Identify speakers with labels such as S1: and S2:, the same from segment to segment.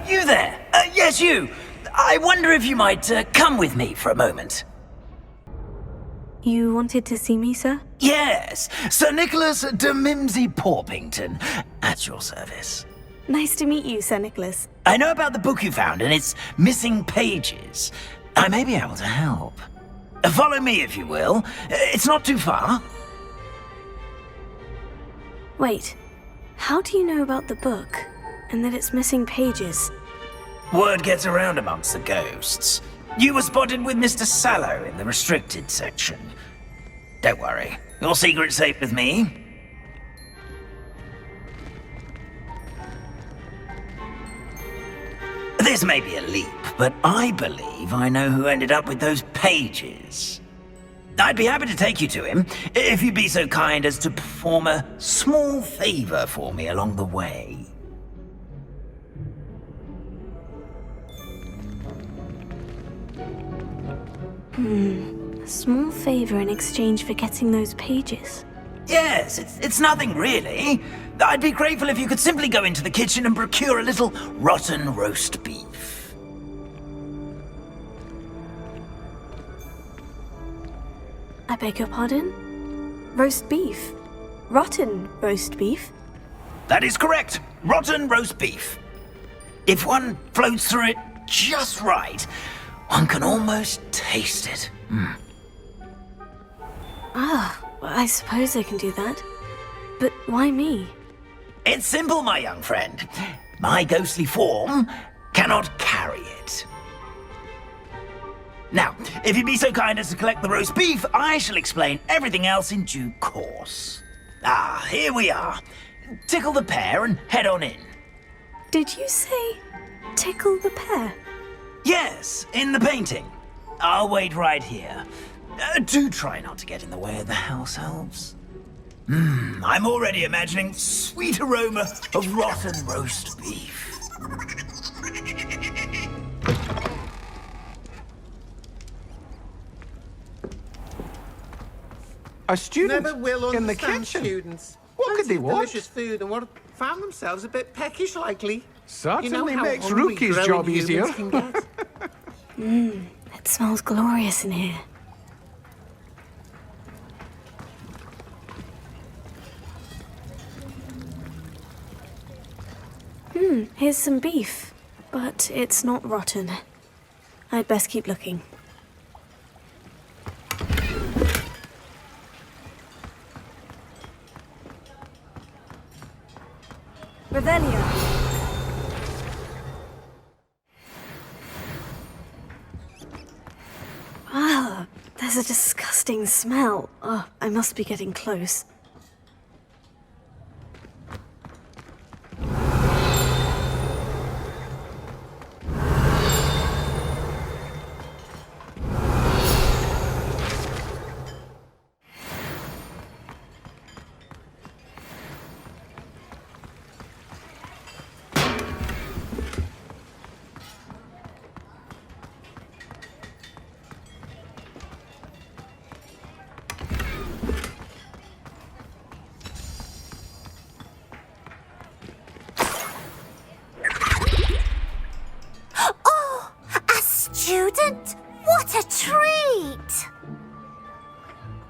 S1: you there! Yes, you! I wonder if you might come with me for a moment.
S2: You wanted to see me, sir?
S1: Yes, Sir Nicholas de Mimsy Porpington, at your service.
S2: Nice to meet you, Sir Nicholas.
S1: I know about the book you found and its missing pages. I may be able to help. Follow me, if you will. It's not too far.
S2: Wait, how do you know about the book, and that it's missing pages?
S1: Word gets around amongst the ghosts. You were spotted with Mr. Sallow in the restricted section. Don't worry, your secret's safe with me. This may be a leap, but I believe I know who ended up with those pages. I'd be happy to take you to him, if you'd be so kind as to perform a small favor for me along the way.
S2: A small favor in exchange for getting those pages.
S1: Yes, it's nothing really. I'd be grateful if you could simply go into the kitchen and procure a little rotten roast beef.
S2: I beg your pardon? Roast beef? Rotten roast beef?
S1: That is correct. Rotten roast beef. If one floats through it just right, one can almost taste it.
S2: I suppose I can do that. But why me?
S1: It's simple, my young friend. My ghostly form cannot carry it. Now, if you'd be so kind as to collect the roast beef, I shall explain everything else in due course. Here we are. Tickle the pear and head on in.
S2: Did you say tickle the pear?
S1: Yes, in the painting. I'll wait right here. Do try not to get in the way of the house elves. I'm already imagining sweet aroma of rotten roast beef.
S3: A student
S4: Never will
S3: in the
S4: understand
S3: kitchen.
S4: students.
S3: What could they want?
S4: Delicious food and what found themselves a bit peckish, likely.
S3: Certainly
S4: how
S3: makes
S4: hungry
S3: Rookie's
S4: growing
S3: job
S4: humans
S3: easier.
S4: can get.
S2: It smells glorious in here. Here's some beef, but it's not rotten. I'd best keep looking. Revelio. There's a disgusting smell. Oh, I must be getting close.
S5: Student, what a treat!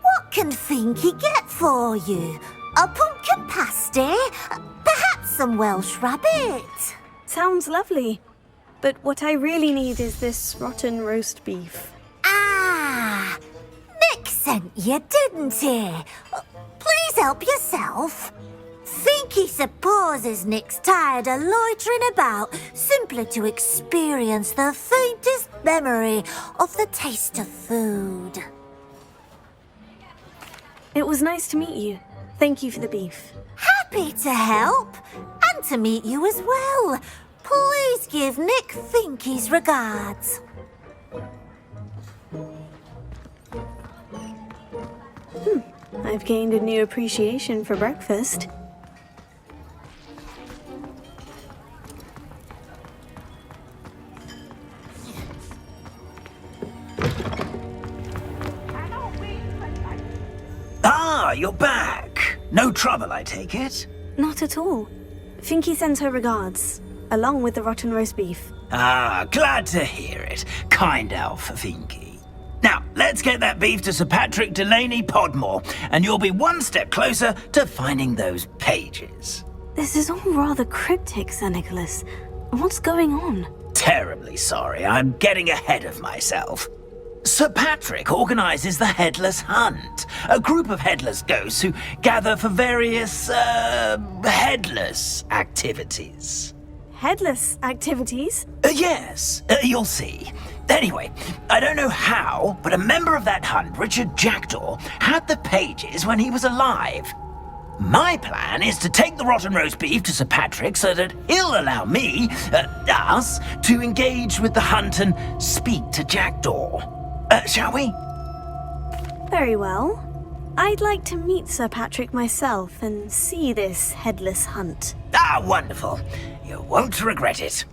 S5: What can Finky get for you? A pumpkin pasty? Perhaps some Welsh rabbit?
S2: Sounds lovely. But what I really need is this rotten roast beef.
S5: Ah, Nick sent you, didn't he? Please help yourself. Finky supposes Nick's tired of loitering about simply to experience the faintest memory of the taste of food.
S2: It was nice to meet you. Thank you for the beef.
S5: Happy to help, and to meet you as well. Please give Nick Finky's regards.
S2: I've gained a new appreciation for breakfast.
S1: You're back. No trouble, I take it?
S2: Not at all. Finky sends her regards. along with the rotten roast beef.
S1: Ah, glad to hear it. Kind elf, Finky. Now, let's get that beef to Sir Patrick Delaney Podmore, and you'll be one step closer to finding those pages.
S2: This is all rather cryptic, Sir Nicholas. What's going on?
S1: Terribly sorry, I'm getting ahead of myself. Sir Patrick organizes the Headless Hunt, a group of headless ghosts who gather for various, headless activities.
S2: Headless activities?
S1: Yes, you'll see. Anyway, I don't know how, but a member of that hunt, Richard Jackdaw, had the pages when he was alive. My plan is to take the rotten roast beef to Sir Patrick so that he'll allow me, us, to engage with the hunt and speak to Jackdaw. Shall we?
S2: Very well. I'd like to meet Sir Patrick myself and see this headless hunt.
S1: Ah, wonderful. You won't regret it.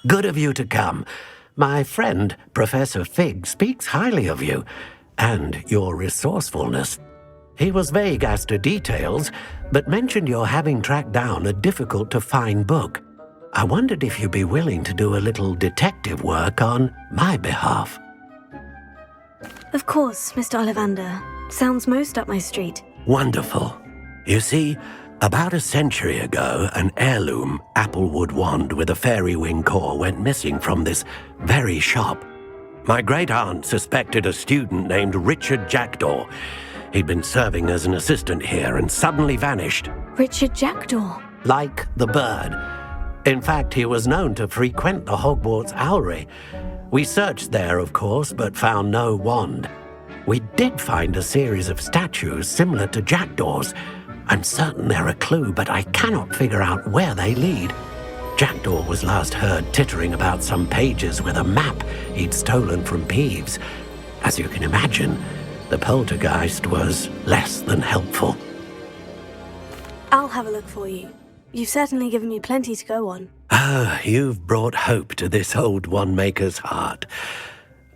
S6: Good of you to come. My friend, Professor Fig, speaks highly of you and your resourcefulness. He was vague as to details, but mentioned your having tracked down a difficult-to-find book. I wondered if you'd be willing to do a little detective work on my behalf.
S2: Of course, Mr. Ollivander. Sounds most up my street.
S6: Wonderful. You see, about a century ago, an heirloom applewood wand with a fairy wing core went missing from this very shop. My great-aunt suspected a student named Richard Jackdaw. He'd been serving as an assistant here and suddenly vanished.
S2: Richard Jackdaw?
S6: Like the bird. In fact, he was known to frequent the Hogwarts owlery. We searched there, of course, but found no wand. We did find a series of statues similar to Jackdaw's. I'm certain they're a clue, but I cannot figure out where they lead. Jackdaw was last heard tittering about some pages with a map he'd stolen from Peeves. As you can imagine, the poltergeist was less than helpful.
S2: I'll have a look for you. You've certainly given me plenty to go on.
S6: Ah, you've brought hope to this old one-maker's heart.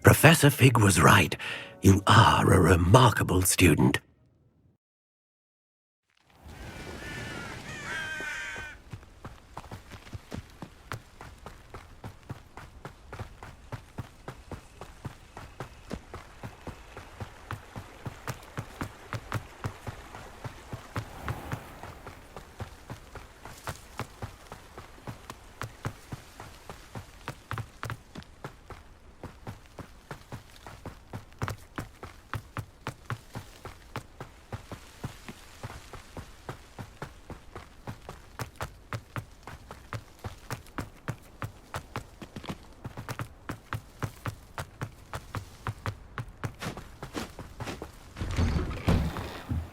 S6: Professor Fig was right. You are a remarkable student.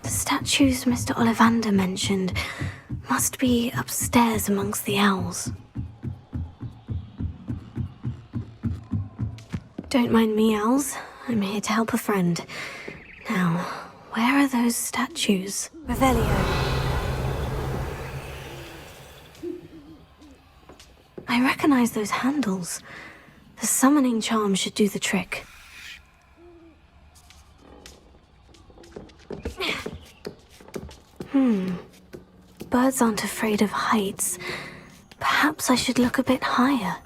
S2: Statues Mr. Ollivander mentioned must be upstairs amongst the owls. Don't mind me, owls. I'm here to help a friend. Now, where are those statues? Revelio. I recognize those handles. The summoning charm should do the trick. Birds aren't afraid of heights. Perhaps I should look a bit higher.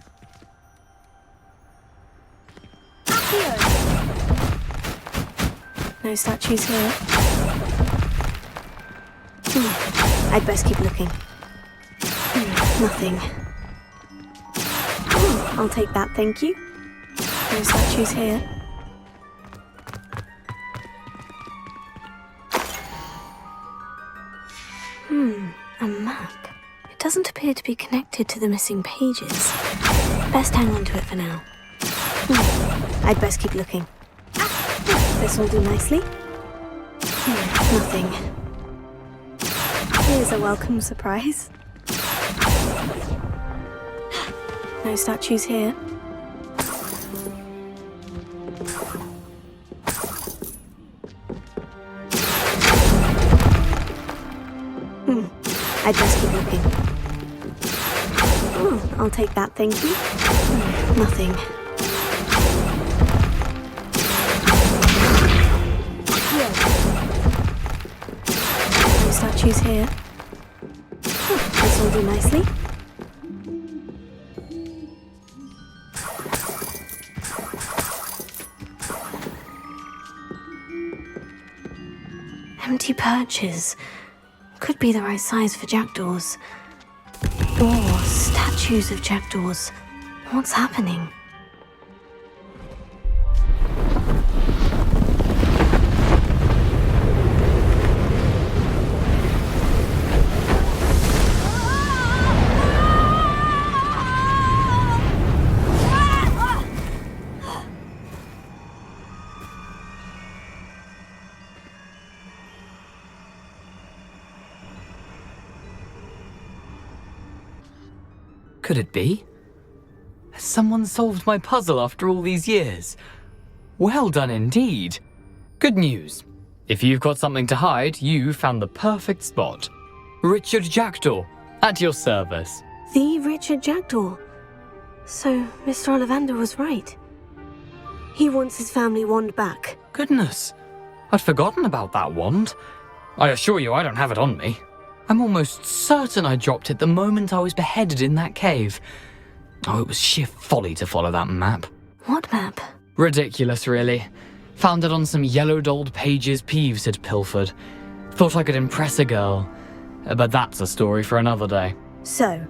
S2: No statues here. I'd best keep looking. Nothing. I'll take that, thank you. No statues here. A map. It doesn't appear to be connected to the missing pages. Best hang on to it for now. I'd best keep looking. This will do nicely. Nothing. Here's a welcome surprise. No statues here. I'd best keep looking. I'll take that, thank you. Nothing. No statues here. This will do nicely. Empty perches. Could be the right size for jackdaws. Or statues of jackdaws. What's happening?
S7: Could it be? Has someone solved my puzzle after all these years? Well done indeed. Good news. If you've got something to hide, you found the perfect spot. Richard Jackdaw, at your service.
S2: The Richard Jackdaw. So, Mr. Ollivander was right. He wants his family wand back.
S7: Goodness, I'd forgotten about that wand. I assure you I don't have it on me. I'm almost certain I dropped it the moment I was beheaded in that cave. Oh, it was sheer folly to follow that map.
S2: What map?
S7: Ridiculous, really. Found it on some yellowed old pages Peeves had pilfered. Thought I could impress a girl. But that's a story for another day.
S2: So,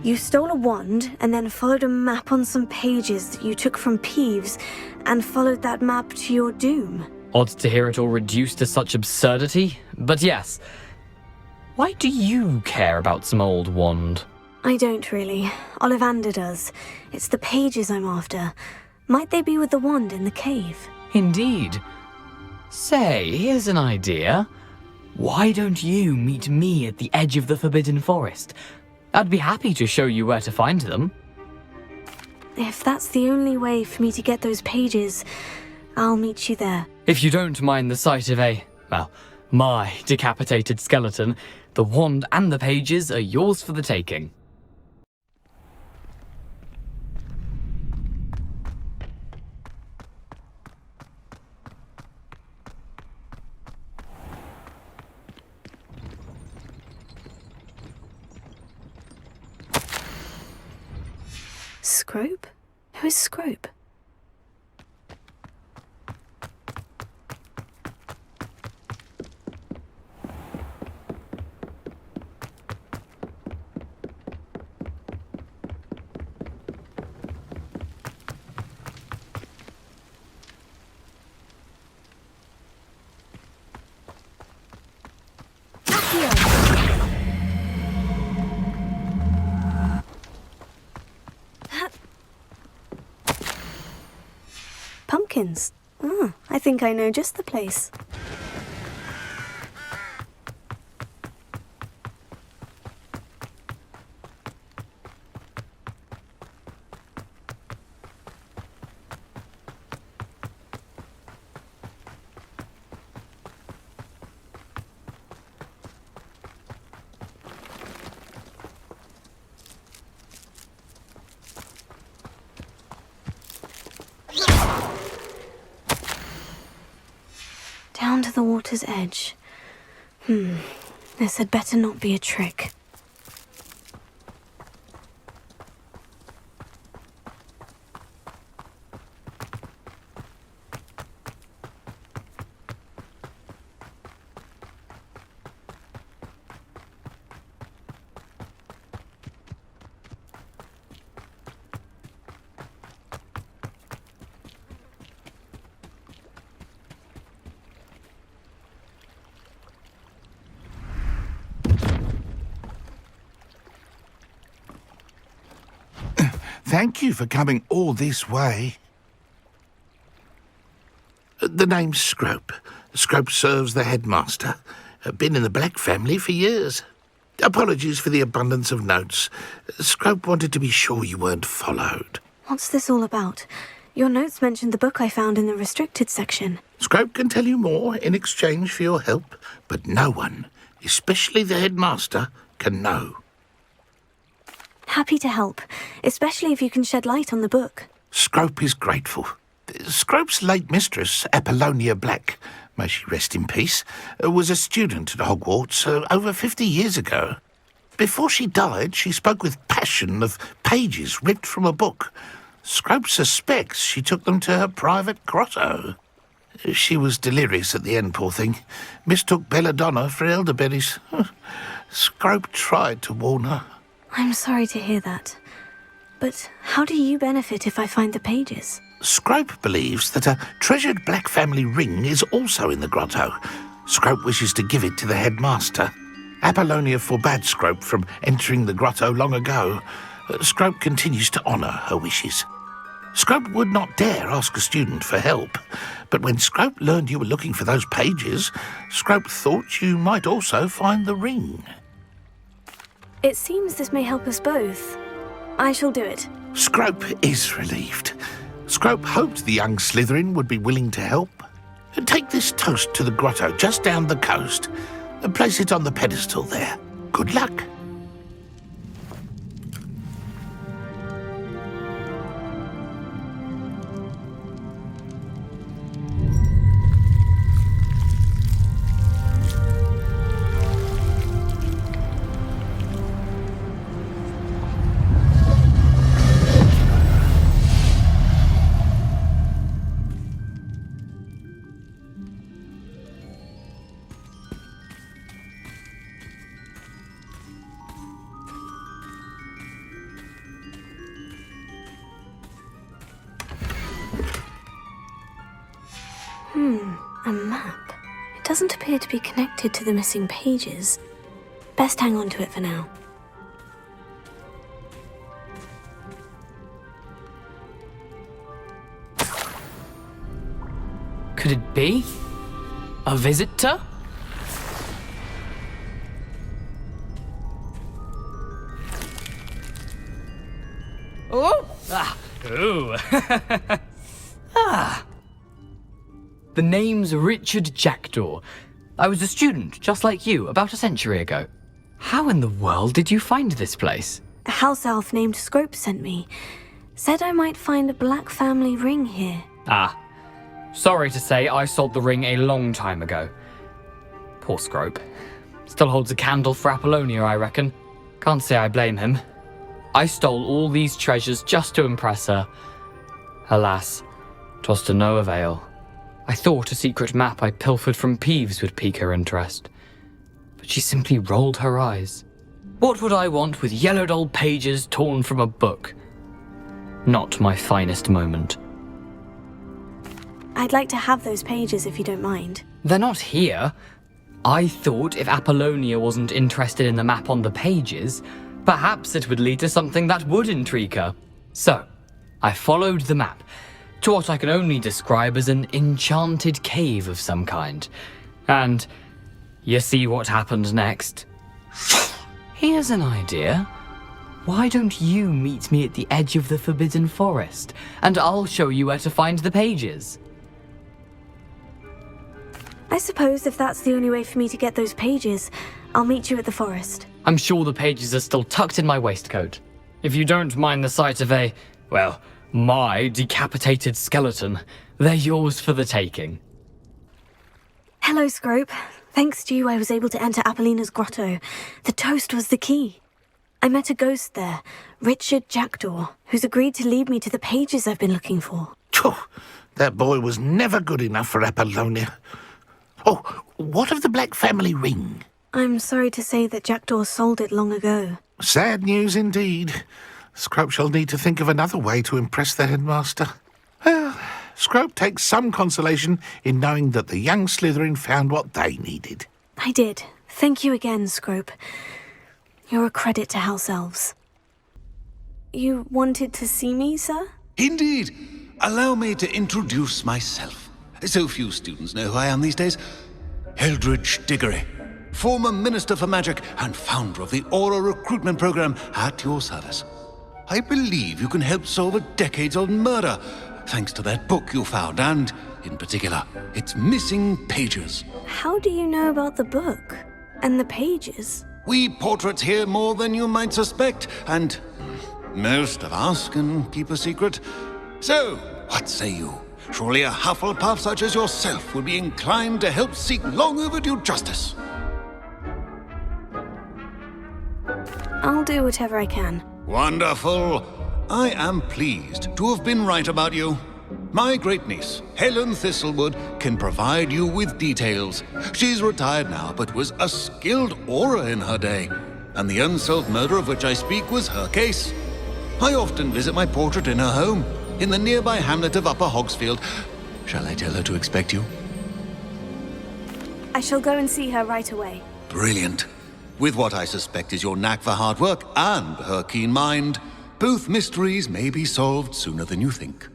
S2: you stole a wand and then followed a map on some pages that you took from Peeves and followed that map to your doom.
S7: Odd to hear it all reduced to such absurdity, but yes. Why do you care about some old wand?
S2: I don't really. Ollivander does. It's the pages I'm after. Might they be with the wand in the cave?
S7: Indeed. Say, here's an idea. Why don't you meet me at the edge of the Forbidden Forest? I'd be happy to show you where to find them.
S2: If that's the only way for me to get those pages, I'll meet you there.
S7: If you don't mind the sight of my decapitated skeleton, the wand and the pages are yours for the taking.
S2: Scrope? Who is Scrope? Pumpkins. I think I know just the place. Down to the water's edge. This had better not be a trick.
S8: Thank you for coming all this way. The name's Scrope. Scrope serves the headmaster. Been in the Black family for years. Apologies for the abundance of notes. Scrope wanted to be sure you weren't followed.
S2: What's this all about? Your notes mentioned the book I found in the restricted section.
S8: Scrope can tell you more in exchange for your help, but no one, especially the headmaster, can know.
S2: Happy to help, especially if you can shed light on the book.
S8: Scrope is grateful. Scrope's late mistress, Apollonia Black, may she rest in peace, was a student at Hogwarts over 50 years ago. Before she died, she spoke with passion of pages ripped from a book. Scrope suspects she took them to her private grotto. She was delirious at the end, poor thing. Mistook belladonna for elderberries. Scrope tried to warn her.
S2: I'm sorry to hear that. But how do you benefit if I find the pages?
S8: Scrope believes that a treasured Black family ring is also in the grotto. Scrope wishes to give it to the headmaster. Apollonia forbade Scrope from entering the grotto long ago. Scrope continues to honour her wishes. Scrope would not dare ask a student for help, but when Scrope learned you were looking for those pages, Scrope thought you might also find the ring.
S2: It seems this may help us both. I shall do it.
S8: Scrope is relieved. Scrope hoped the young Slytherin would be willing to help. Take this toast to the grotto just down the coast and place it on the pedestal there. Good luck.
S2: A map. It doesn't appear to be connected to the missing pages. Best hang on to it for now.
S7: Could it be? A visitor? Oh! Ah! Ooh! Ah! The name's Richard Jackdaw. I was a student, just like you, about a century ago. How in the world did you find this place?
S2: A house elf named Scrope sent me. Said I might find a black family ring here.
S7: Ah. Sorry to say, I sold the ring a long time ago. Poor Scrope. Still holds a candle for Apollonia, I reckon. Can't say I blame him. I stole all these treasures just to impress her. Alas, 'twas to no avail. I thought a secret map I pilfered from Peeves would pique her interest. But she simply rolled her eyes. What would I want with yellowed old pages torn from a book? Not my finest moment.
S2: I'd like to have those pages if you don't mind.
S7: They're not here. I thought if Apollonia wasn't interested in the map on the pages, perhaps it would lead to something that would intrigue her. So, I followed the map to what I can only describe as an enchanted cave of some kind. And you see what happened next? Here's an idea. Why don't you meet me at the edge of the Forbidden Forest, and I'll show you where to find the pages?
S2: I suppose if that's the only way for me to get those pages, I'll meet you at the forest.
S7: I'm sure the pages are still tucked in my waistcoat. If you don't mind the sight of my decapitated skeleton, they're yours for the taking.
S2: Hello, Scrope. Thanks to you, I was able to enter Apollina's grotto. The toast was the key. I met a ghost there, Richard Jackdaw, who's agreed to lead me to the pages I've been looking for.
S8: Phew, that boy was never good enough for Apollonia. Oh, what of the Black family ring?
S2: I'm sorry to say that Jackdaw sold it long ago.
S8: Sad news indeed. Scrope shall need to think of another way to impress the headmaster. Well, Scrope takes some consolation in knowing that the young Slytherin found what they needed.
S2: I did. Thank you again, Scrope. You're a credit to House Elves. You wanted to see me, sir?
S9: Indeed. Allow me to introduce myself. So few students know who I am these days. Eldridge Diggory, former Minister for Magic and founder of the Aura Recruitment Program, at your service. I believe you can help solve a decades-old murder, thanks to that book you found, and, in particular, its missing pages.
S2: How do you know about the book? And the pages?
S9: We portraits hear more than you might suspect, and most of us can keep a secret. So, what say you? Surely a Hufflepuff such as yourself would be inclined to help seek long-overdue justice.
S2: I'll do whatever I can.
S9: Wonderful. I am pleased to have been right about you. My great-niece, Helen Thistlewood, can provide you with details. She's retired now, but was a skilled aura in her day. And the unsolved murder of which I speak was her case. I often visit my portrait in her home, in the nearby hamlet of Upper Hogsfield. Shall I tell her to expect you?
S2: I shall go and see her right away.
S9: Brilliant. With what I suspect is your knack for hard work and her keen mind, both mysteries may be solved sooner than you think.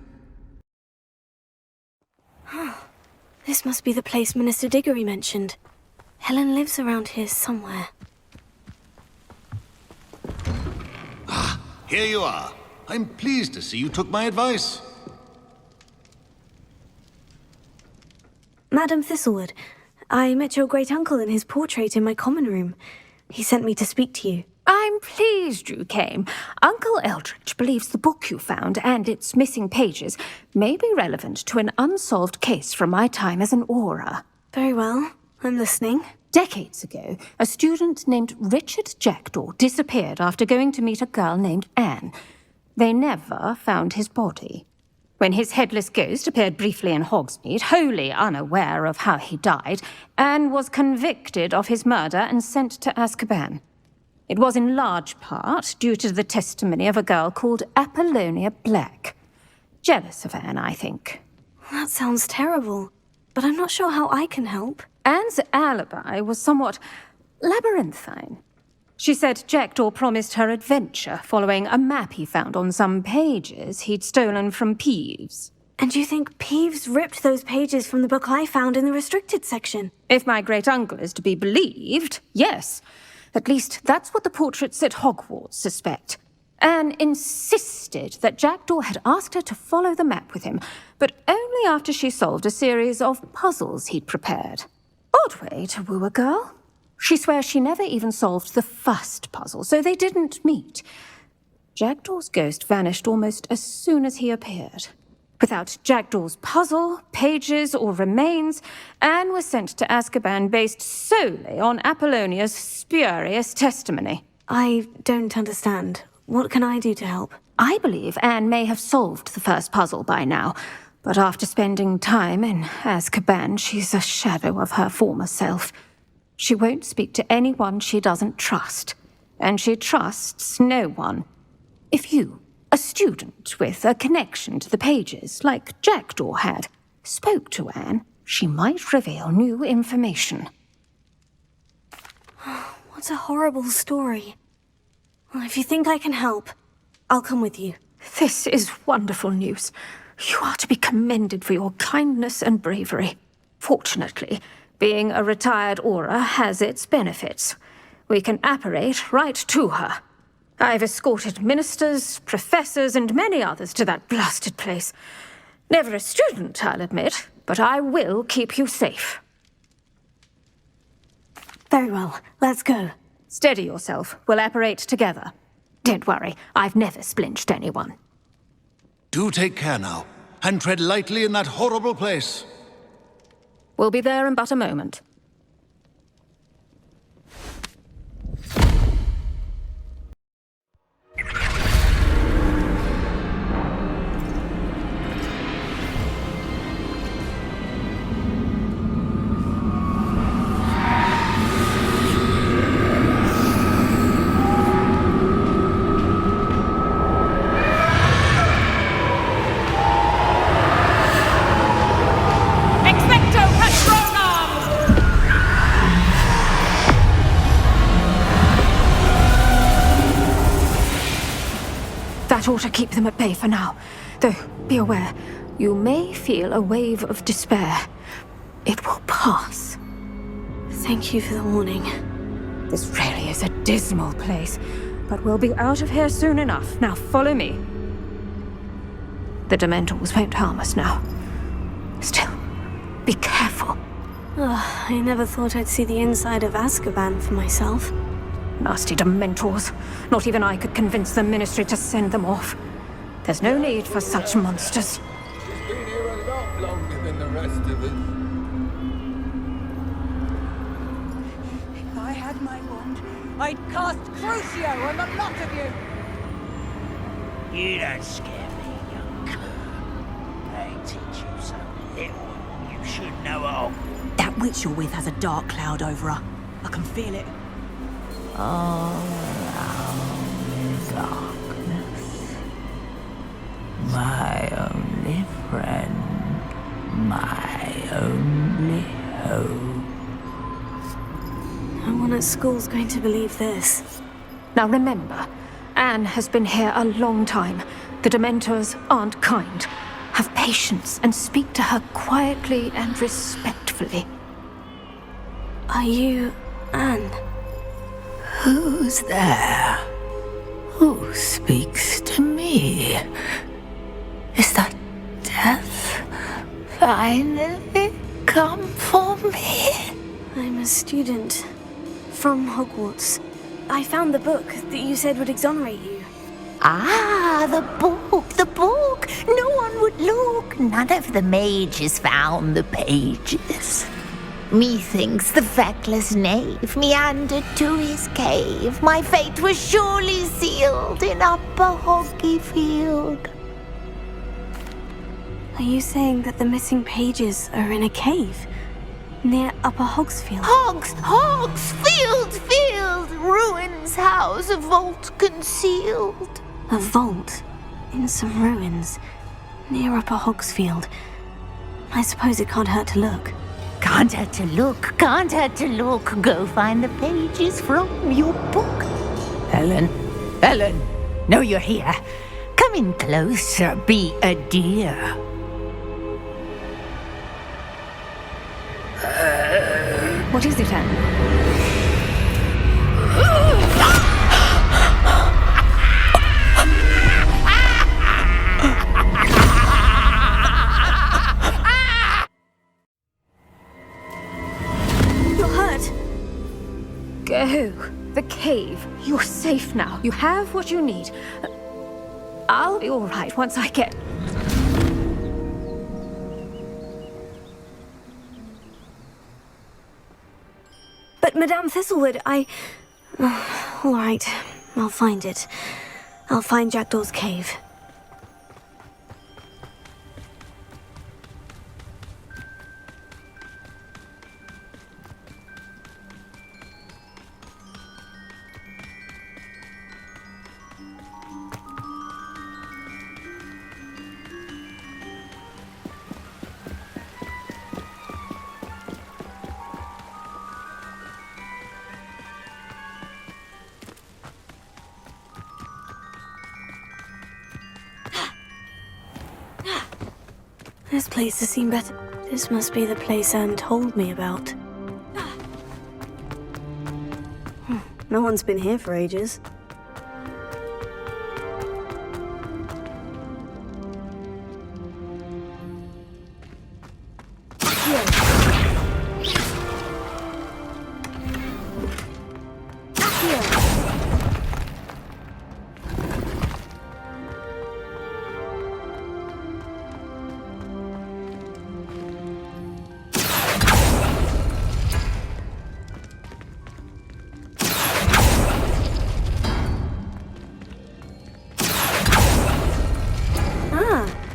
S2: This must be the place Minister Diggory mentioned. Helen lives around here somewhere.
S9: Ah, here you are. I'm pleased to see you took my advice.
S2: Madam Thistlewood, I met your great-uncle in his portrait in my common room. He sent me to speak to you.
S10: I'm pleased you came. Uncle Eldridge believes the book you found and its missing pages may be relevant to an unsolved case from my time as an aura.
S2: Very well. I'm listening.
S10: Decades ago, a student named Richard Jackdaw disappeared after going to meet a girl named Anne. They never found his body. When his headless ghost appeared briefly in Hogsmeade, wholly unaware of how he died, Anne was convicted of his murder and sent to Azkaban. It was in large part due to the testimony of a girl called Apollonia Black. Jealous of Anne, I think.
S2: That sounds terrible, but I'm not sure how I can help.
S10: Anne's alibi was somewhat labyrinthine. She said Jackdaw promised her adventure following a map he found on some pages he'd stolen from Peeves.
S2: And you think Peeves ripped those pages from the book I found in the restricted section?
S10: If my great-uncle is to be believed, yes. At least that's what the portraits at Hogwarts suspect. Anne insisted that Jackdaw had asked her to follow the map with him, but only after she solved a series of puzzles he'd prepared. Odd way to woo a girl. She swears she never even solved the first puzzle, so they didn't meet. Jackdaw's ghost vanished almost as soon as he appeared. Without Jackdaw's puzzle, pages, or remains, Anne was sent to Azkaban based solely on Apollonia's spurious testimony.
S2: I don't understand. What can I do to help?
S10: I believe Anne may have solved the first puzzle by now, but after spending time in Azkaban, she's a shadow of her former self. She won't speak to anyone she doesn't trust, and she trusts no one. If you, a student with a connection to the pages, like Jackdaw had, spoke to Anne, she might reveal new information.
S2: What a horrible story. Well, if you think I can help, I'll come with you.
S10: This is wonderful news. You are to be commended for your kindness and bravery. Fortunately, being a retired Auror has its benefits. We can apparate right to her. I've escorted ministers, professors, and many others to that blasted place. Never a student, I'll admit, but I will keep you safe.
S2: Very well, let's go.
S10: Steady yourself. We'll apparate together. Don't worry, I've never splinched anyone.
S9: Do take care now, and tread lightly in that horrible place.
S10: We'll be there in but a moment. That ought to keep them at bay for now. Though, be aware, you may feel a wave of despair. It will pass.
S2: Thank you for the warning.
S10: This really is a dismal place, but we'll be out of here soon enough. Now follow me. The Dementors won't harm us now. Still, be careful.
S2: I never thought I'd see the inside of Azkaban for myself.
S10: Nasty Dementors. Not even I could convince the Ministry to send them off. There's no need for such monsters.
S11: She's been here a lot longer than the rest of us.
S12: If I had my wand, I'd cast Crucio on the lot of you!
S1: You don't scare me, young cur. I teach you so little you should know all.
S12: That witch you're with has a dark cloud over her. I can feel it.
S1: All around darkness. My only friend, my only hope.
S2: No one at school's going to believe this.
S10: Now remember, Anne has been here a long time. The Dementors aren't kind. Have patience and speak to her quietly and respectfully.
S2: Are you Anne?
S1: Who's there? Who speaks to me? Is that death finally come for me?
S2: I'm a student from Hogwarts. I found the book that you said would exonerate you.
S5: Ah, the book. No one would look. None of the mages found the pages. Methinks the feckless knave meandered to his cave. My fate was surely sealed in Upper Hoggyfield.
S2: Are you saying that the missing pages are in a cave near Upper Hogsfield?
S5: Field, ruins house, a vault concealed.
S2: A vault in some ruins near Upper Hogsfield. I suppose it can't hurt to look.
S5: Can't hurt to look. Go find the pages from your book.
S1: Ellen,
S5: Know you're here. Come in closer, be a dear.
S10: What is it, Anne?
S2: You're hurt.
S10: Go. The cave. You're safe now. You have what you need. I'll be all right once I get...
S2: But Madame Thistlewood, all right, I'll find it. I'll find Jackdaw's cave. This place has seen better. This must be the place Anne told me about. No one's been here for ages.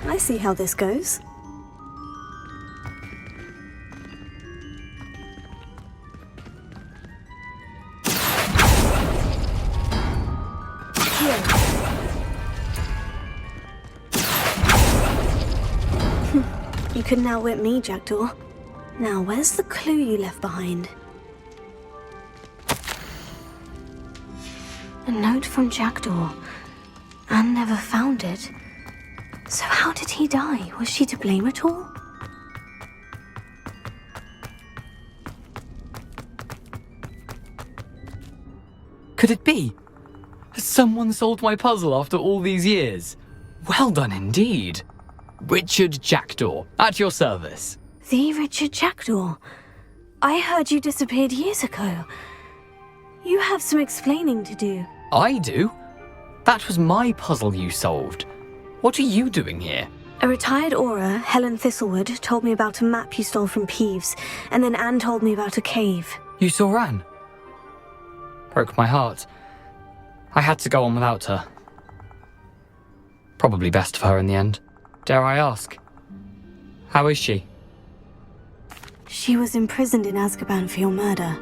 S2: I see how this goes. You couldn't outwit me, Jackdaw. Now, where's the clue you left behind? A note from Jackdaw. Anne never found it. So how did he die? Was she to blame at all?
S7: Could it be? Has someone solved my puzzle after all these years? Well done indeed. Richard Jackdaw, at your service.
S2: The Richard Jackdaw. I heard you disappeared years ago. You have some explaining to do.
S7: I do? That was my puzzle you solved. What are you doing here?
S2: A retired Auror, Helen Thistlewood, told me about a map you stole from Peeves, and then Anne told me about a cave.
S7: You saw Anne? Broke my heart. I had to go on without her. Probably best for her in the end. Dare I ask? How is she?
S2: She was imprisoned in Azkaban for your murder.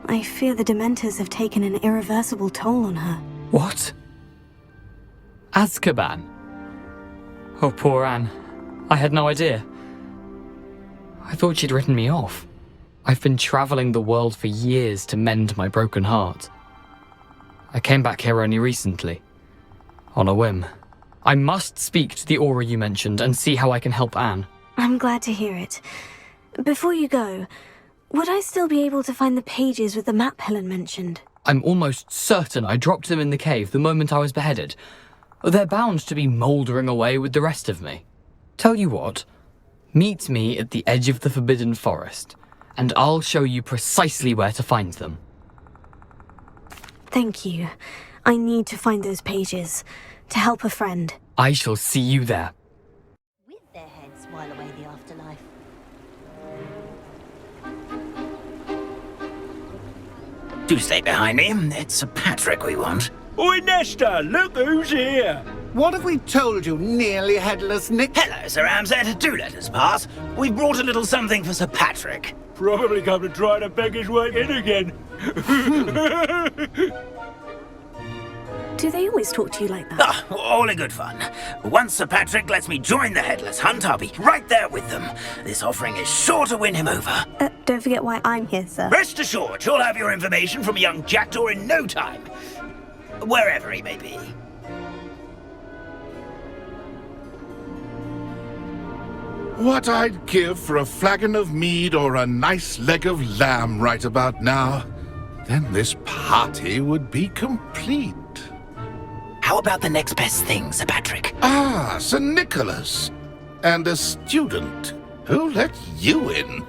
S2: I fear the Dementors have taken an irreversible toll on her.
S7: What? Azkaban? Oh, poor Anne. I had no idea. I thought she'd written me off. I've been traveling the world for years to mend my broken heart. I came back here only recently. On a whim. I must speak to the Auror you mentioned and see how I can help Anne.
S2: I'm glad to hear it. Before you go, would I still be able to find the pages with the map Helen mentioned?
S7: I'm almost certain I dropped them in the cave the moment I was beheaded. They're bound to be mouldering away with the rest of me. Tell you what, meet me at the edge of the Forbidden Forest, and I'll show you precisely where to find them.
S2: Thank you. I need to find those pages, to help a friend.
S7: I shall see you there.
S5: With their heads while away the afterlife.
S1: Do stay behind me. It's Sir Patrick we want.
S13: Oi, Nesta, look who's here.
S4: What have we told you, nearly headless Nick?
S1: Hello, Sir Ramsed. Do let us pass. We've brought a little something for Sir Patrick.
S13: Probably come to try to beg his way in again.
S2: Do they always talk to you like that?
S1: Ah, all in good fun. Once Sir Patrick lets me join the Headless Hunt, I'll be right there with them. This offering is sure to win him over.
S2: Don't forget why I'm here, sir.
S1: Rest assured, you'll have your information from a young Jackdaw in no time. Wherever he may be.
S8: what I'd give for a flagon of mead or a nice leg of lamb right about now. Then this party would be complete.
S1: How about the next best thing, Sir Patrick?
S8: Ah, Sir Nicholas. And a student. Who let you in?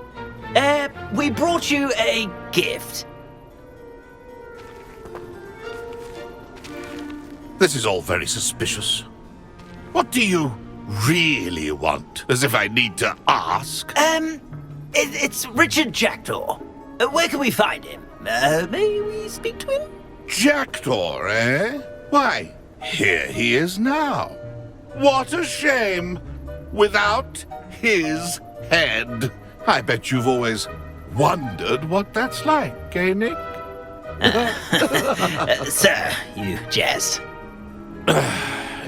S1: We brought you a gift.
S8: This is all very suspicious. What do you really want? As if I need to ask.
S1: It's Richard Jackdaw. Where can we find him? May we speak to him?
S8: Jackdaw, eh? Why, here he is now. What a shame. Without his head. I bet you've always wondered what that's like, eh, Nick?
S1: Sir, you jest.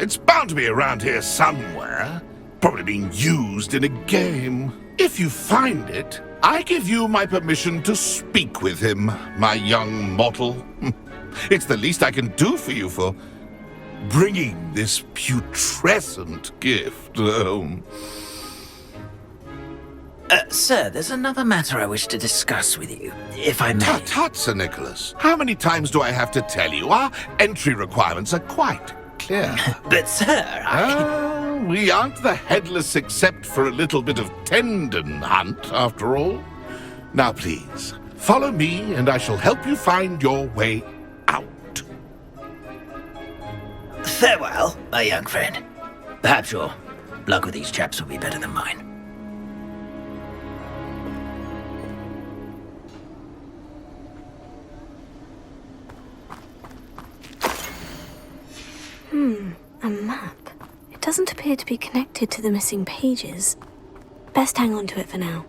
S8: It's bound to be around here somewhere. Probably being used in a game. If you find it, I give you my permission to speak with him, my young mortal. It's the least I can do for you for bringing this putrescent gift home.
S1: Sir, there's another matter I wish to discuss with you, if I may.
S8: Tut, tut, Sir Nicholas. How many times do I have to tell you? Our entry requirements are quite clear.
S1: But, sir,
S8: we aren't the Headless except for a little bit of tendon hunt, after all. Now, please, follow me, and I shall help you find your way out.
S1: Farewell, my young friend. Perhaps your luck with these chaps will be better than mine.
S2: A map. It doesn't appear to be connected to the missing pages. Best hang on to it for now.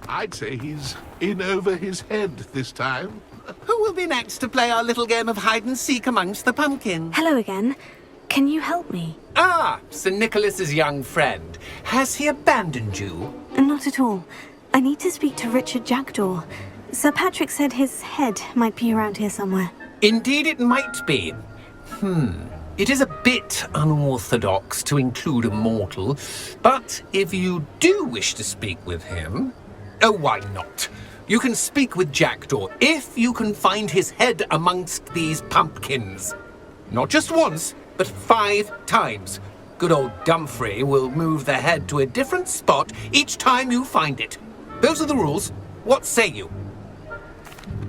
S8: I'd say he's in over his head this time.
S4: Who will be next to play our little game of hide-and-seek amongst the pumpkins?
S2: Hello again. Can you help me?
S4: Ah, Sir Nicholas's young friend. Has he abandoned you?
S2: Not at all. I need to speak to Richard Jackdaw. Sir Patrick said his head might be around here somewhere.
S4: Indeed it might be. It is a bit unorthodox to include a mortal, but if you do wish to speak with him... Oh, why not? You can speak with Jackdaw if you can find his head amongst these pumpkins. Not just once, but 5 times. Good old Dumfrey will move the head to a different spot each time you find it. Those are the rules. What say you?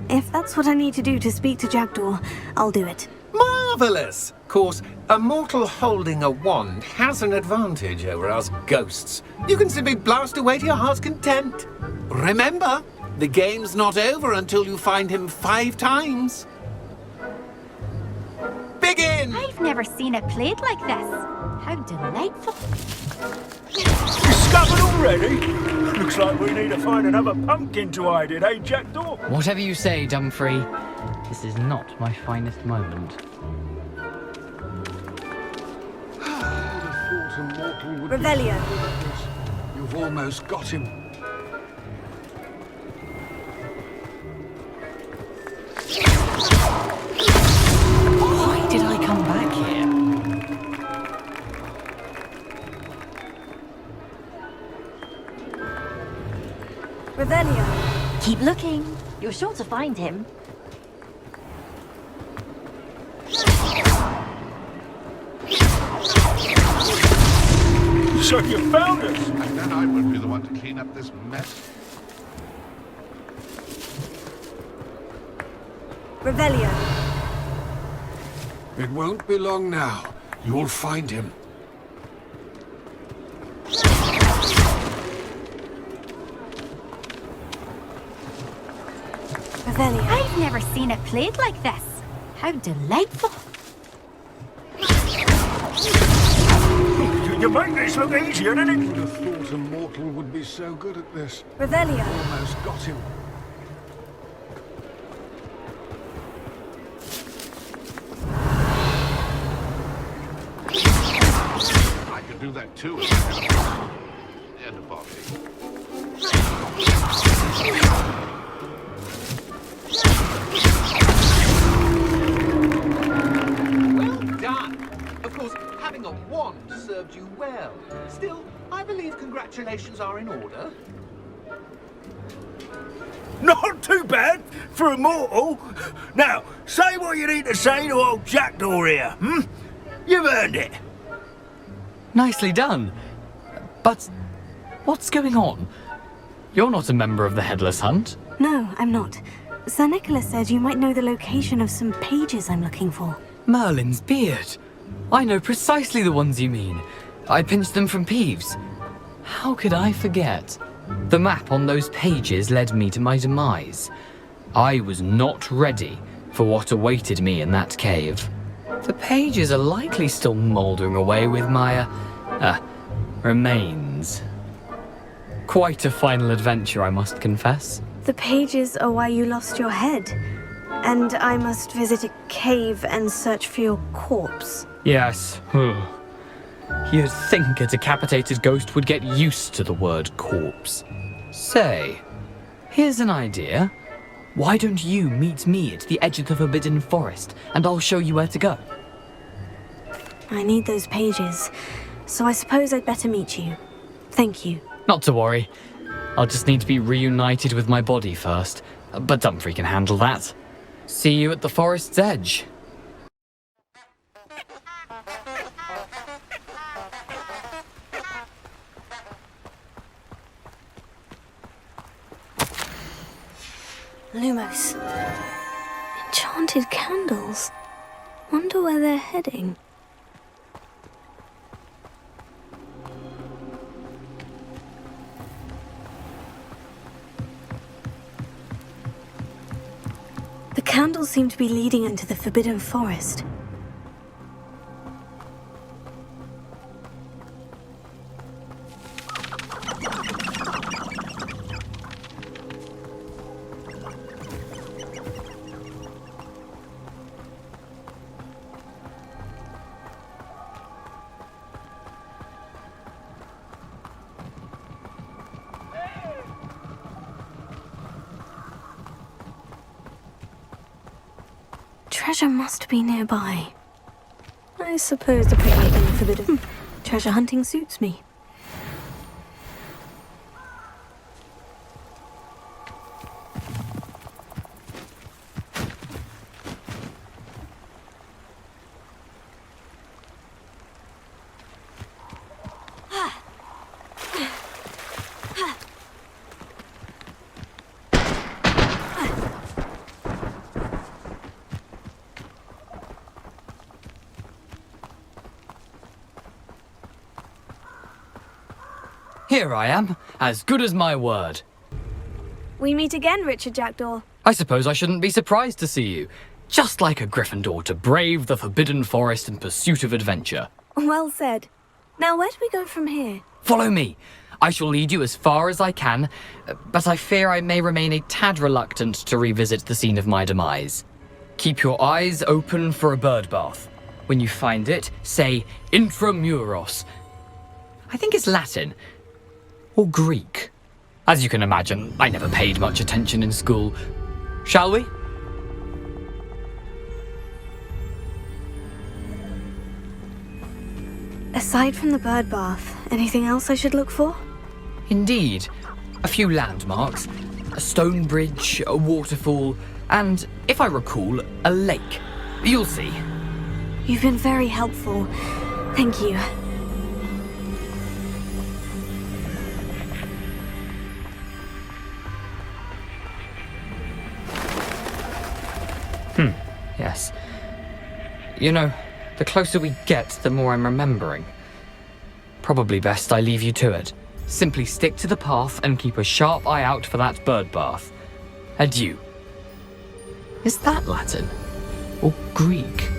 S2: If that's what I need to do to speak to Jackdaw, I'll do it.
S4: Marvellous! Of course, a mortal holding a wand has an advantage over us ghosts. You can simply blast away to your heart's content. Remember, the game's not over until you find him 5 times. Begin!
S14: I've never seen it played like this. How delightful.
S13: Discovered already? Looks like we need to find another pumpkin to hide in, eh, Jackdaw?
S7: Whatever you say, Dumfrey. This is not my finest moment.
S2: Revelio.
S11: You've almost got him.
S7: Why did I come back here?
S2: Revelio.
S14: Keep looking. You're sure to find him.
S13: So you found us!
S8: And then I would be the one to clean up this mess.
S2: Revelio.
S11: It won't be long now. You'll find him.
S2: Revelio.
S14: I've never seen it played like this. How delightful.
S13: You make this look easier, doesn't it?
S11: Would have thought a mortal would be so good at this.
S2: Revelio.
S11: Almost got him.
S8: I could do that too. And a body.
S4: Well done! Of course, having a wand served you well. Still, I believe congratulations are in order.
S13: Not too bad for a mortal. Now, say what you need to say to old Jackdaw here, hmm? You've earned it.
S7: Nicely done. But what's going on? You're not a member of the Headless Hunt.
S2: No, I'm not. Sir Nicholas said you might know the location of some pages I'm looking for.
S7: Merlin's beard. I know precisely the ones you mean. I pinched them from Peeves. How could I forget? The map on those pages led me to my demise. I was not ready for what awaited me in that cave. The pages are likely still mouldering away with my, remains. Quite a final adventure, I must confess.
S2: The pages are why you lost your head. And I must visit a cave and search for your corpse.
S7: Yes. You'd think a decapitated ghost would get used to the word corpse. Say, here's an idea. Why don't you meet me at the edge of the Forbidden Forest, and I'll show you where to go?
S2: I need those pages, so I suppose I'd better meet you. Thank you.
S7: Not to worry. I'll just need to be reunited with my body first, but Dumfries can handle that. See you at the forest's edge.
S2: Lumos. Enchanted candles. Wonder where they're heading. The candles seem to be leading into the Forbidden Forest. Treasure must be nearby. I suppose the picnic in the Forbidden... Treasure hunting suits me.
S7: Here I am, as good as my word.
S2: We meet again, Richard Jackdaw.
S7: I suppose I shouldn't be surprised to see you. Just like a Gryffindor to brave the Forbidden Forest in pursuit of adventure.
S2: Well said. Now where do we go from here?
S7: Follow me. I shall lead you as far as I can, but I fear I may remain a tad reluctant to revisit the scene of my demise. Keep your eyes open for a bird bath. When you find it, say intramuros. I think it's Latin. Or Greek. As you can imagine, I never paid much attention in school. Shall we?
S2: Aside from the bird bath, anything else I should look for?
S7: Indeed. A few landmarks. A stone bridge, a waterfall, and, if I recall, a lake. You'll see.
S2: You've been very helpful. Thank you.
S7: Yes. You know, the closer we get, the more I'm remembering. Probably best I leave you to it. Simply stick to the path and keep a sharp eye out for that bird bath. Adieu. Is that Latin? Or Greek?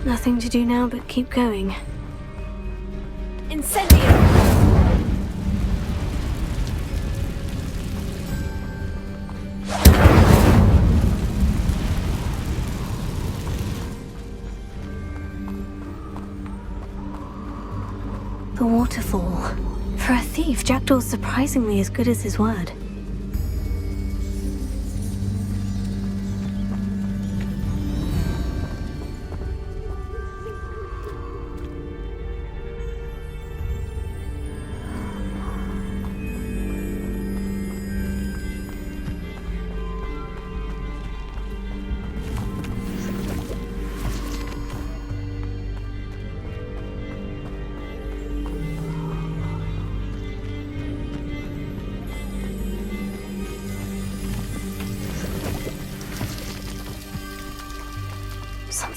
S2: Nothing to do now but keep going. Incendio! The waterfall. For a thief, Jackdaw's surprisingly as good as his word.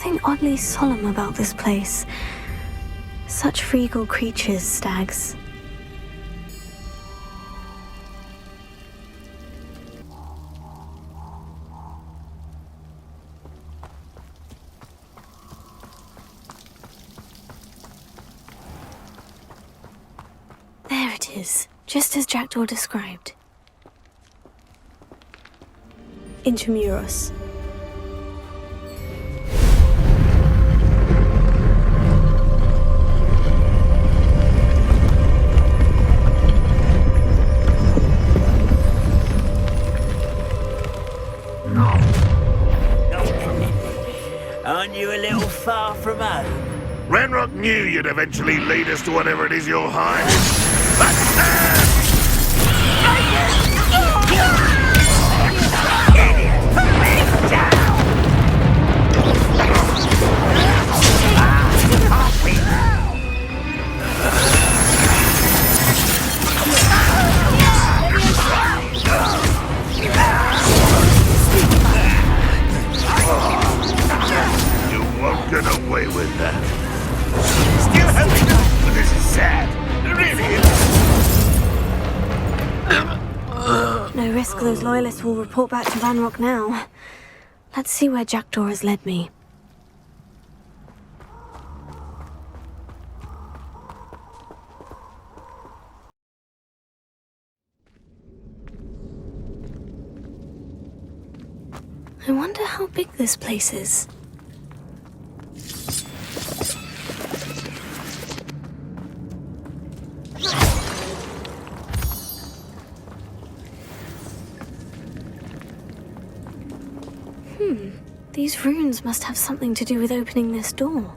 S2: something oddly solemn about this place. Such regal creatures, stags. There it is, just as Jackdaw described. Intramuros.
S1: Aren't you a little far from home?
S8: Ranrock knew you'd eventually lead us to whatever it is you're hiding. You won't get away with that. Still hoping, but this is sad. Really.
S2: No risk those loyalists will report back to Ranrock now. Let's see where Jackdaw has led me. I wonder how big this place is. These runes must have something to do with opening this door.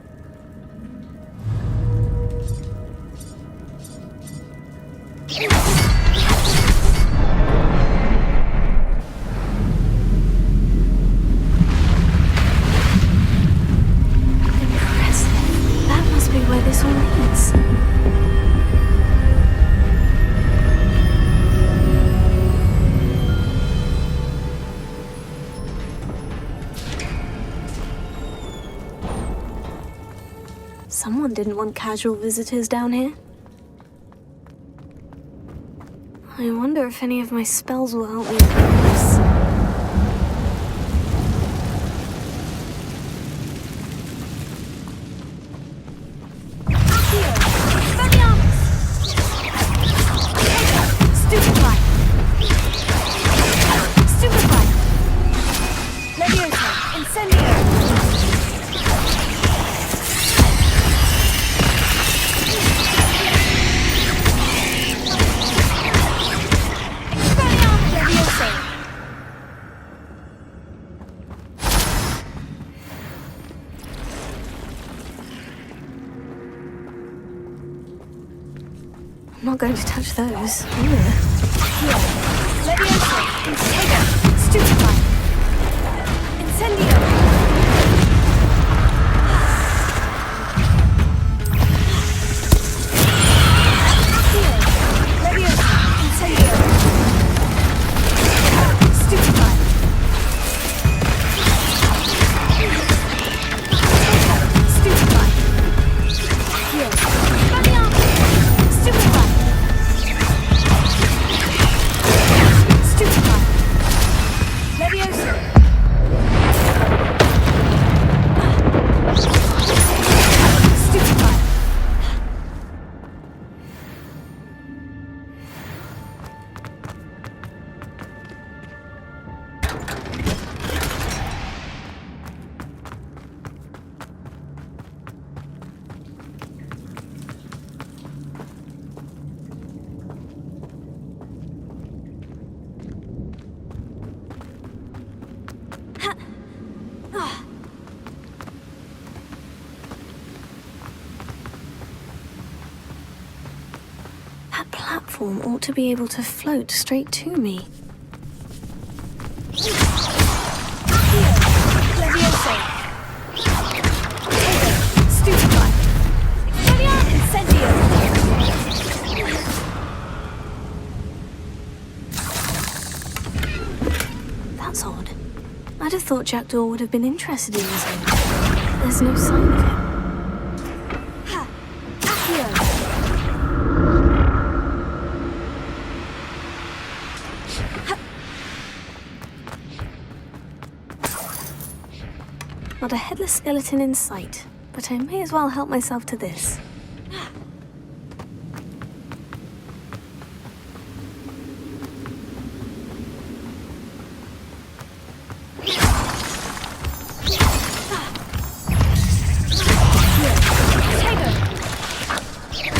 S2: Impressive. That must be where this all leads. Someone didn't want casual visitors down here. I wonder if any of my spells will help me with this. I'm not going to touch those. That platform ought to be able to float straight to me. That's odd. I'd have thought Jackdaw would have been interested in this one. there's no sign of him. Not a headless skeleton in sight, but I may as well help myself to this.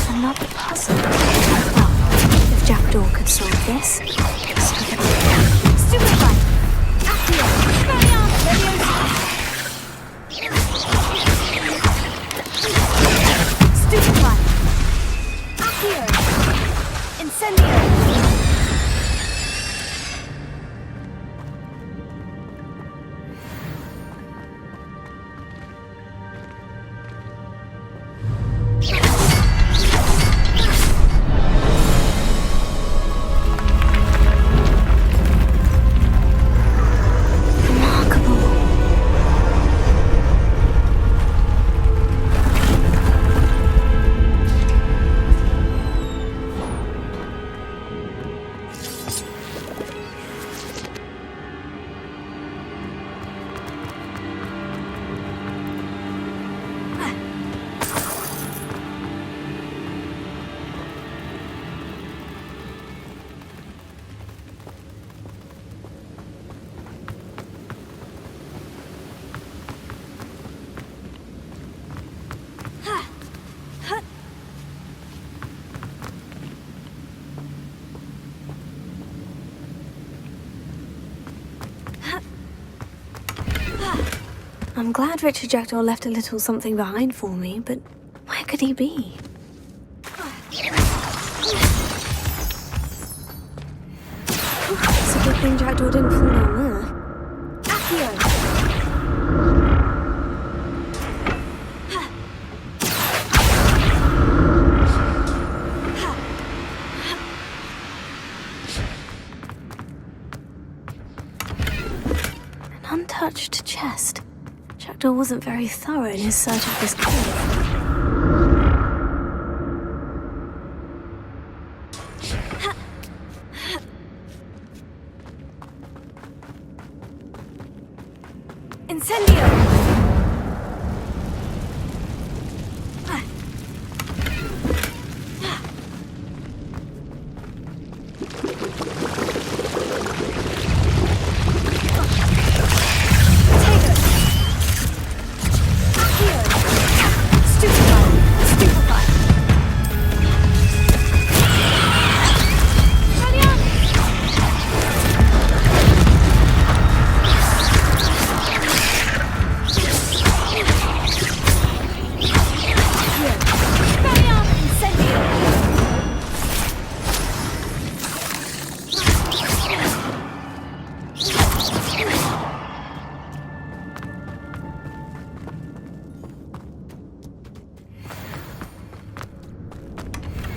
S2: Another puzzle. Well, if Jackdaw could solve this, so could I. Stupefy! Accio! Leviosa! Stupefy! Accio! Incendio! I'm glad Richard Jackdaw left a little something behind for me, but where could he be? It's a good thing Jackdaw didn't fall down there. Accio! An untouched chest. Jackdaw wasn't very thorough in his search of this cave. Incendio!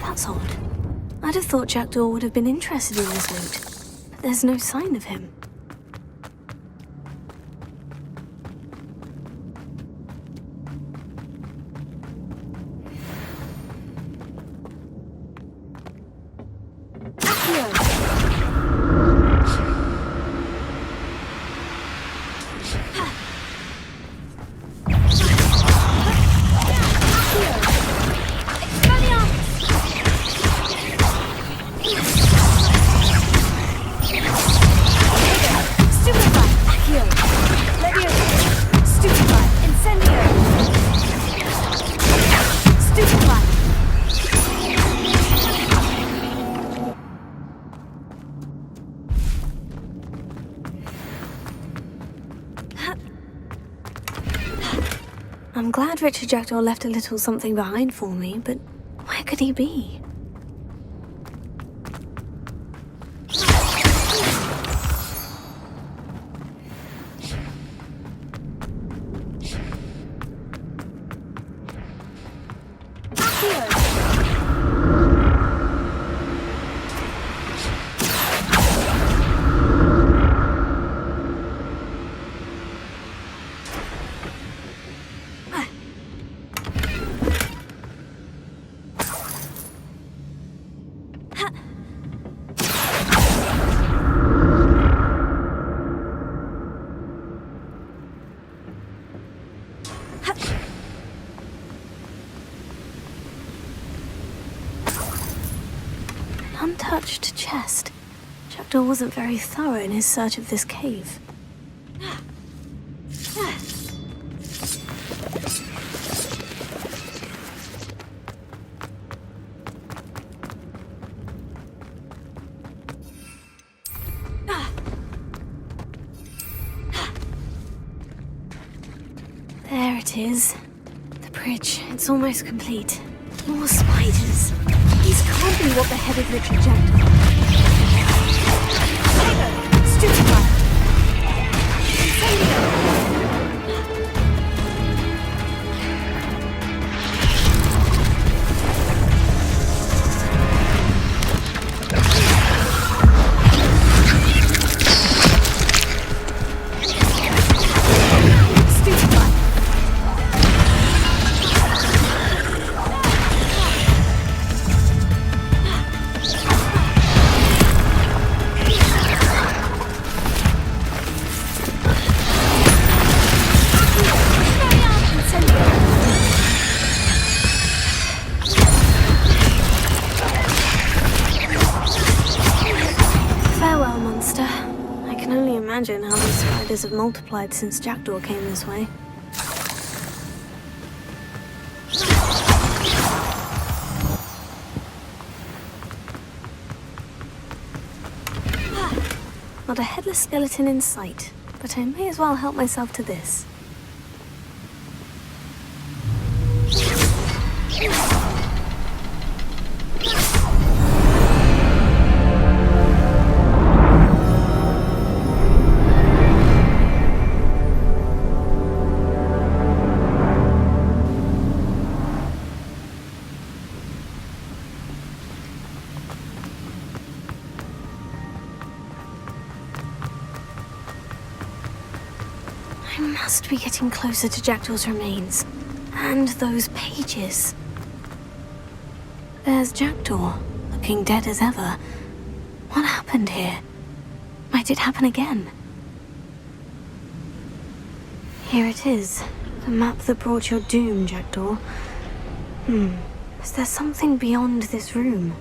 S2: That's odd. I'd have thought Jackdaw would have been interested in this loot, but there's no sign of him. I'm glad Richard Jackdaw left a little something behind for me, but where could he be? untouched chest. Jackdaw wasn't very thorough in his search of this cave. There it is. The bridge. It's almost complete. More spiders. These can't be what the headed Richard Jackdaw. Stupefy! Imagine how these spiders have multiplied since Jackdaw came this way. Not a headless skeleton in sight, but I may as well help myself to this. I must be getting closer to Jackdaw's remains. And those pages. There's Jackdaw, looking dead as ever. What happened here? Might it happen again? Here it is. The map that brought your doom, Jackdaw. Is there something beyond this room?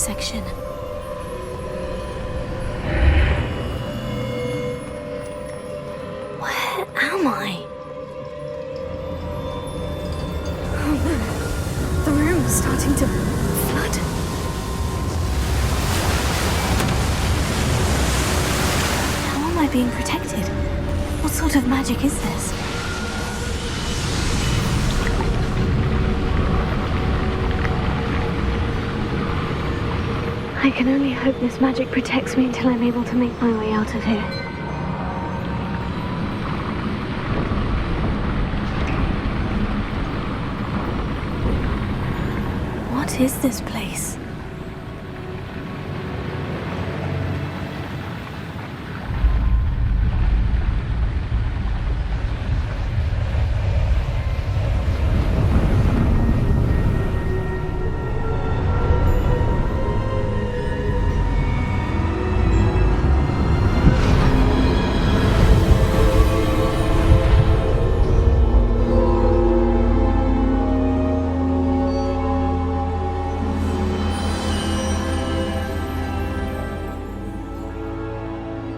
S2: section. Where am I? Oh, the room's starting to flood. How am I being protected? What sort of magic is this? I can only hope this magic protects me until I'm able to make my way out of here. What is this place?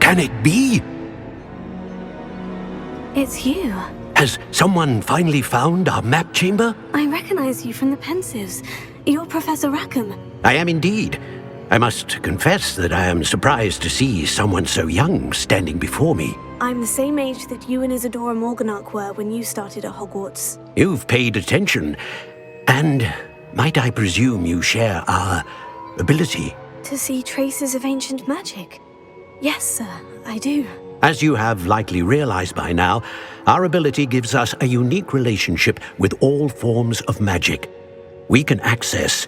S6: Can it be?
S2: It's you.
S6: Has someone finally found our map chamber?
S2: I recognize you from the Pensives. You're Professor Rackham.
S6: I am indeed. I must confess that I am surprised to see someone so young standing before me.
S2: I'm the same age that you and Isadora Morganach were when you started at Hogwarts.
S6: You've paid attention. And might I presume you share our ability?
S2: To see traces of ancient magic? Yes, sir, I do.
S6: As you have likely realized by now, our ability gives us a unique relationship with all forms of magic. We can access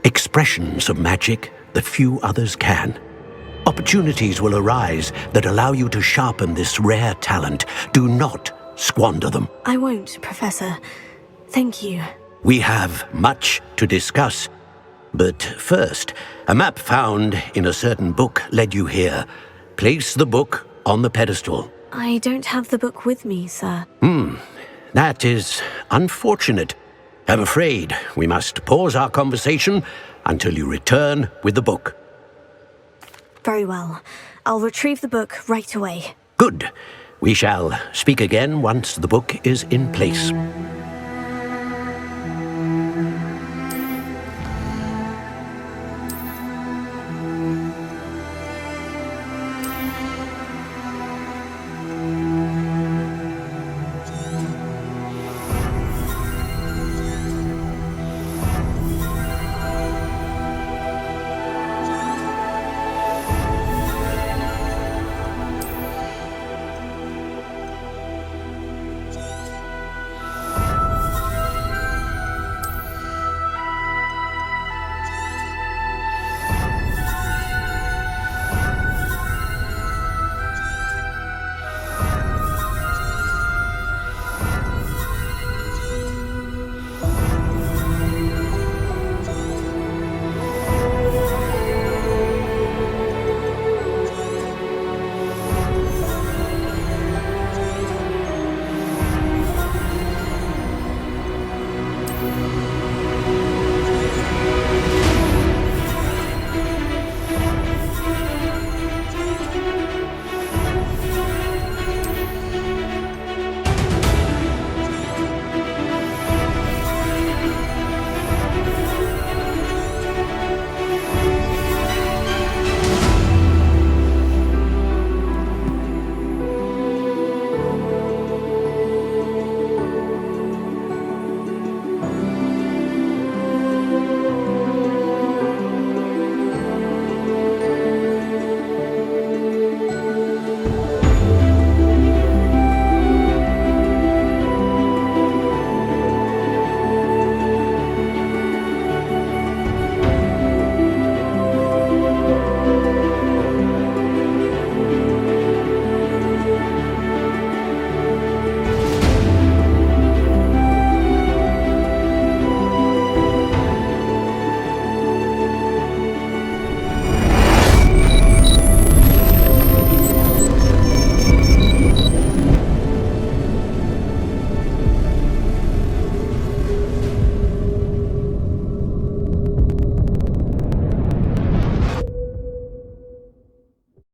S6: expressions of magic that few others can. Opportunities will arise that allow you to sharpen this rare talent. Do not squander them.
S2: I won't, Professor. Thank you.
S6: We have much to discuss. But first, a map found in a certain book led you here. Place the book on the pedestal.
S2: I don't have the book with me, sir.
S6: That is unfortunate. I'm afraid we must pause our conversation until you return with the book.
S2: Very well. I'll retrieve the book right away.
S6: Good. We shall speak again once the book is in place.